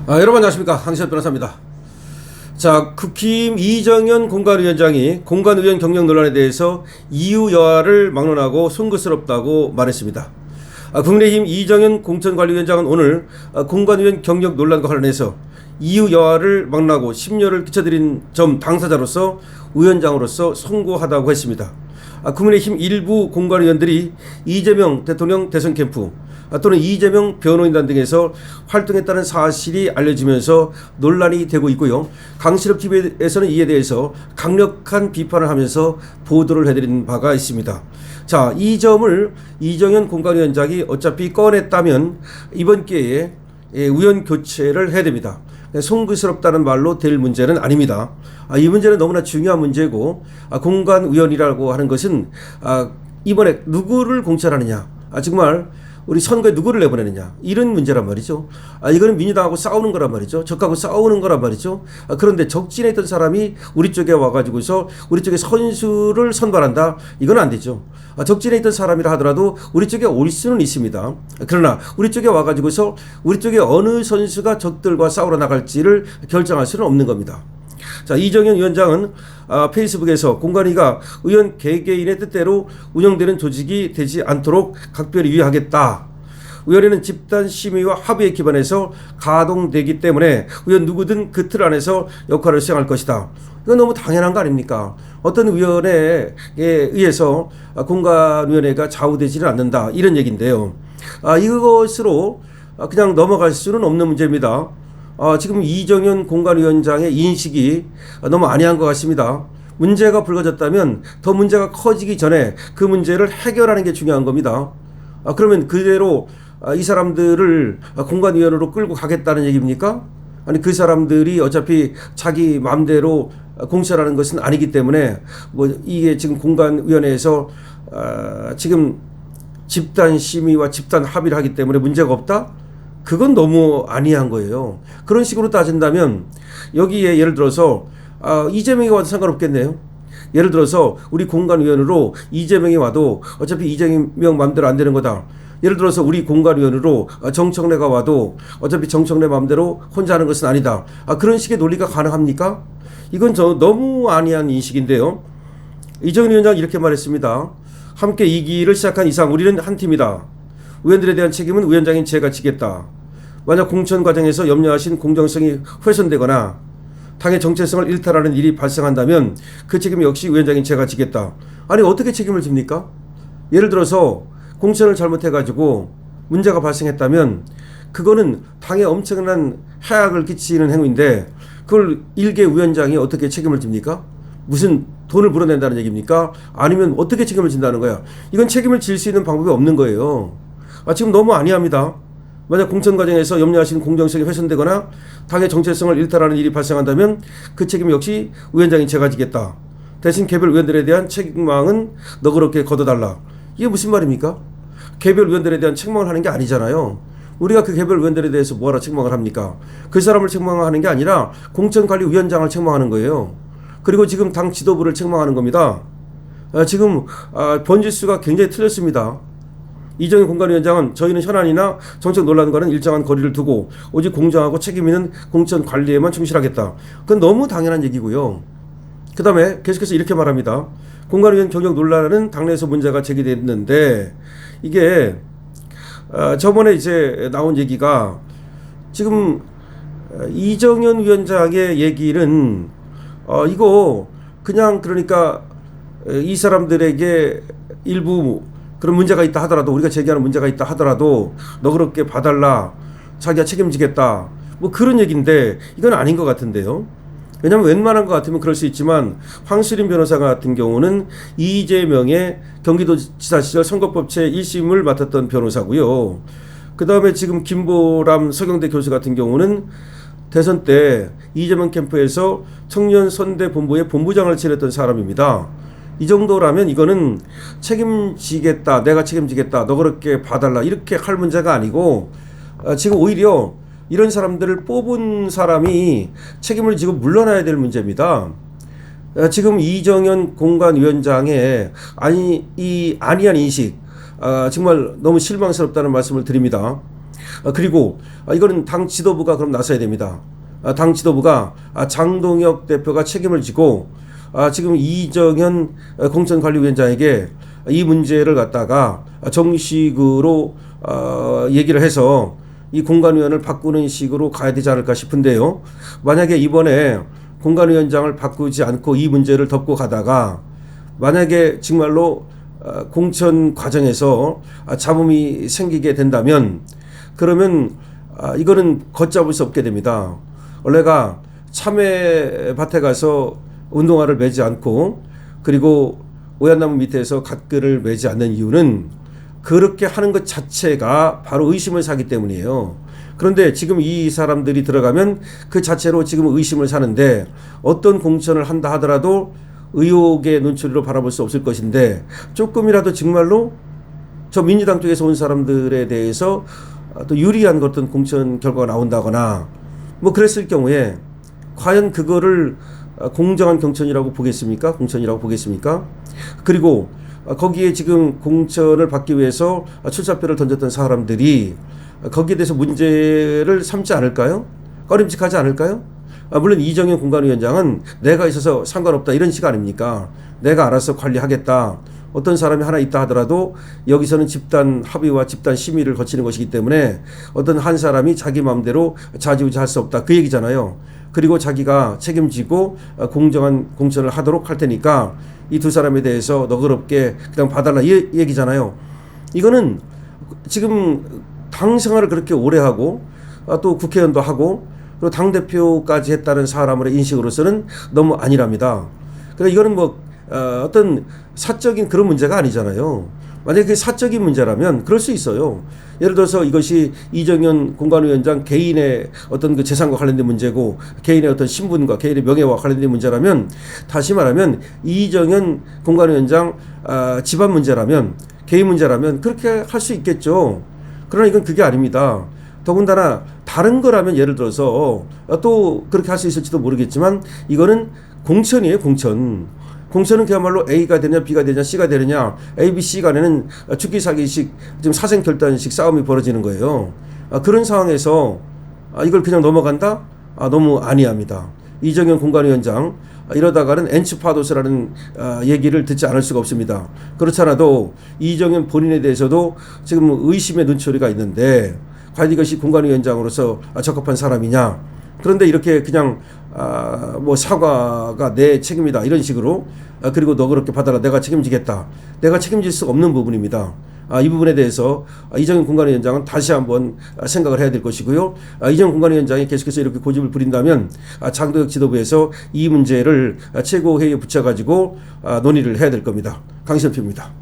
여러분 안녕하십니까, 황시현 변호사입니다. 자, 국힘 이정현 공관위원장이 공관위원 경력 논란에 대해서 이유 여하를 막론하고 송구스럽다고 말했습니다. 국민의힘 이정현 공천관리위원장은 오늘 공관위원 경력 논란과 관련해서 이유 여하를 막론하고 심려를 끼쳐드린 점 당사자로서 위원장으로서 송구하다고 했습니다. 국민의힘 일부 공관위원들이 이재명 대통령 대선 캠프 또는 이재명 변호인단 등에서 활동했다는 사실이 알려지면서 논란이 되고 있고요. 강실업TV에서는 이에 대해서 강력한 비판을 하면서 보도를 해드린 바가 있습니다. 자, 이 점을 이정현 공관위원장이 어차피 꺼냈다면 이번 기회에 위원 교체를 해야 됩니다. 송구스럽다는 말로 될 문제는 아닙니다. 이 문제는 너무나 중요한 문제고, 공관위원이라고 하는 것은 이번에 누구를 공천하느냐, 정말 우리 선거에 누구를 내보내느냐, 이런 문제란 말이죠. 이거는 민주당하고 싸우는 거란 말이죠. 적하고 싸우는 거란 말이죠. 그런데 적진에 있던 사람이 우리 쪽에 와가지고서 우리 쪽에 선수를 선발한다, 이건 안 되죠. 적진에 있던 사람이라 하더라도 우리 쪽에 올 수는 있습니다. 그러나 우리 쪽에 와가지고서 우리 쪽에 어느 선수가 적들과 싸우러 나갈지를 결정할 수는 없는 겁니다. 자, 이정현 위원장은 페이스북에서 공관위가 의원 개개인의 뜻대로 운영되는 조직이 되지 않도록 각별히 유의하겠다. 의원회는 집단 심의와 합의에 기반해서 가동되기 때문에 의원 누구든 그 틀 안에서 역할을 수행할 것이다. 이건 너무 당연한 거 아닙니까? 어떤 위원회에 의해서 공관위원회가 좌우되지는 않는다, 이런 얘기인데요. 이것으로 그냥 넘어갈 수는 없는 문제입니다. 지금 이정현 공관위원장의 인식이 너무 안이한 것 같습니다. 문제가 불거졌다면 더 문제가 커지기 전에 그 문제를 해결하는 게 중요한 겁니다. 그러면 그대로 이 사람들을 공관위원으로 끌고 가겠다는 얘기입니까? 아니, 그 사람들이 어차피 자기 마음대로 공천하는 것은 아니기 때문에 이게 지금 공관위원회에서 지금 집단 심의와 집단 합의를 하기 때문에 문제가 없다? 그건 너무 안이한 거예요. 그런 식으로 따진다면 여기에 예를 들어서 이재명이 와도 상관없겠네요. 예를 들어서 우리 공관위원으로 이재명이 와도 어차피 이재명 마음대로 안 되는 거다. 예를 들어서 우리 공관위원으로 정청래가 와도 어차피 정청래 마음대로 혼자 하는 것은 아니다. 그런 식의 논리가 가능합니까? 이건 너무 안이한 인식인데요. 이정현 위원장이 이렇게 말했습니다. 함께 이 길을 시작한 이상 우리는 한 팀이다. 의원들에 대한 책임은 위원장인 제가 지겠다. 만약 공천 과정에서 염려하신 공정성이 훼손되거나 당의 정체성을 일탈하는 일이 발생한다면 그 책임 역시 위원장인 제가 지겠다. 아니, 어떻게 책임을 집니까? 예를 들어서 공천을 잘못해가지고 문제가 발생했다면 그거는 당에 엄청난 해악을 끼치는 행위인데 그걸 일개 위원장이 어떻게 책임을 집니까? 무슨 돈을 물어낸다는 얘기입니까? 아니면 어떻게 책임을 진다는 거야? 이건 책임을 질 수 있는 방법이 없는 거예요. 지금 너무 안이합니다. 만약 공천 과정에서 염려하신 공정성이 훼손되거나 당의 정체성을 일탈하는 일이 발생한다면 그 책임 역시 위원장인 제가 지겠다. 대신 개별 위원들에 대한 책망은 너그럽게 걷어달라. 이게 무슨 말입니까? 개별 위원들에 대한 책망을 하는 게 아니잖아요. 우리가 그 개별 위원들에 대해서 뭐하러 책망을 합니까? 그 사람을 책망하는 게 아니라 공천관리위원장을 책망하는 거예요. 그리고 지금 당 지도부를 책망하는 겁니다. 지금 번지수가 굉장히 틀렸습니다. 이정현 공관위원장은 저희는 현안이나 정책 논란과는 일정한 거리를 두고 오직 공정하고 책임 있는 공천 관리에만 충실하겠다. 그건 너무 당연한 얘기고요. 그 다음에 계속해서 이렇게 말합니다. 공관위원 경력 논란은 당내에서 문제가 제기됐는데 이게 저번에 이제 나온 얘기가 지금 이정현 위원장의 얘기는 이거 그냥 그러니까 이 사람들에게 일부 그런 문제가 있다 하더라도, 우리가 제기하는 문제가 있다 하더라도 너그럽게 봐달라, 자기가 책임지겠다, 그런 얘기인데 이건 아닌 것 같은데요. 왜냐하면 웬만한 것 같으면 그럴 수 있지만 황수린 변호사 같은 경우는 이재명의 경기도지사 시절 선거법제 1심을 맡았던 변호사고요. 그 다음에 지금 김보람 서경대 교수 같은 경우는 대선 때 이재명 캠프에서 청년선대본부의 본부장을 지냈던 사람입니다. 이 정도라면 이거는 책임지겠다, 내가 책임지겠다, 너그럽게 봐달라, 이렇게 할 문제가 아니고 지금 오히려 이런 사람들을 뽑은 사람이 책임을 지고 물러나야 될 문제입니다. 지금 이정현 공관위원장의 이 안이한 인식, 정말 너무 실망스럽다는 말씀을 드립니다. 그리고 이거는 당 지도부가 그럼 나서야 됩니다. 당 지도부가 장동혁 대표가 책임을 지고 지금 이정현 공천관리위원장에게 이 문제를 갖다가 정식으로 얘기를 해서 이 공관위원을 바꾸는 식으로 가야 되지 않을까 싶은데요. 만약에 이번에 공관위원장을 바꾸지 않고 이 문제를 덮고 가다가 만약에 정말로 공천 과정에서 잡음이 생기게 된다면 그러면 이거는 걷잡을 수 없게 됩니다. 원래가 참외밭에 가서 운동화를 매지 않고 그리고 오얏나무 밑에서 갓글을 매지 않는 이유는 그렇게 하는 것 자체가 바로 의심을 사기 때문이에요. 그런데 지금 이 사람들이 들어가면 그 자체로 지금 의심을 사는데 어떤 공천을 한다 하더라도 의혹의 눈초리로 바라볼 수 없을 것인데 조금이라도 정말로 저 민주당 쪽에서 온 사람들에 대해서 또 유리한 어떤 공천 결과가 나온다거나 뭐 그랬을 경우에 과연 그거를 공정한 공천이라고 보겠습니까? 공천이라고 보겠습니까? 그리고 거기에 지금 공천을 받기 위해서 출사표를 던졌던 사람들이 거기에 대해서 문제를 삼지 않을까요? 꺼림칙하지 않을까요? 물론 이정현 공관위원장은 내가 있어서 상관없다 이런 식 아닙니까? 내가 알아서 관리하겠다. 어떤 사람이 하나 있다 하더라도 여기서는 집단 합의와 집단 심의를 거치는 것이기 때문에 어떤 한 사람이 자기 마음대로 좌지우지할 수 없다. 그 얘기잖아요. 그리고 자기가 책임지고 공정한 공천을 하도록 할 테니까 이 두 사람에 대해서 너그럽게 그냥 봐달라 이 얘기잖아요. 이거는 지금 당 생활을 그렇게 오래 하고 또 국회의원도 하고 그리고 당대표까지 했다는 사람의 인식으로서는 너무 아니랍니다. 그러니까 이거는 뭐 어떤 사적인 그런 문제가 아니잖아요. 만약에 그게 사적인 문제라면 그럴 수 있어요. 예를 들어서 이것이 이정현 공관위원장 개인의 어떤 그 재산과 관련된 문제고 개인의 어떤 신분과 개인의 명예와 관련된 문제라면 다시 말하면 이정현 공관위원장 집안 문제라면 개인 문제라면 그렇게 할 수 있겠죠. 그러나 이건 그게 아닙니다. 더군다나 다른 거라면 예를 들어서 또 그렇게 할 수 있을지도 모르겠지만 이거는 공천이에요. 공천은 그야말로 A가 되냐 B가 되냐 C가 되느냐 A, B, C 간에는 죽기 사기식 지금 사생결단식 싸움이 벌어지는 거예요. 그런 상황에서 이걸 그냥 넘어간다? 너무 아니합니다. 이정현 공관위원장 이러다가는 엔츠파도스라는 얘기를 듣지 않을 수가 없습니다. 그렇지 않아도 이정현 본인에 대해서도 지금 의심의 눈초리가 있는데 과연 이것이 공관위원장으로서 적합한 사람이냐. 그런데 이렇게 그냥 뭐 사과가 내 책임이다 이런 식으로 그리고 너 그렇게 받아라 내가 책임지겠다. 내가 책임질 수 없는 부분입니다. 이 부분에 대해서 이정현 공관위원장은 다시 한번 생각을 해야 될 것이고요. 이정현 공관위원장이 계속해서 이렇게 고집을 부린다면 장동혁 지도부에서 이 문제를 최고회의에 붙여가지고 논의를 해야 될 겁니다. 강신표입니다.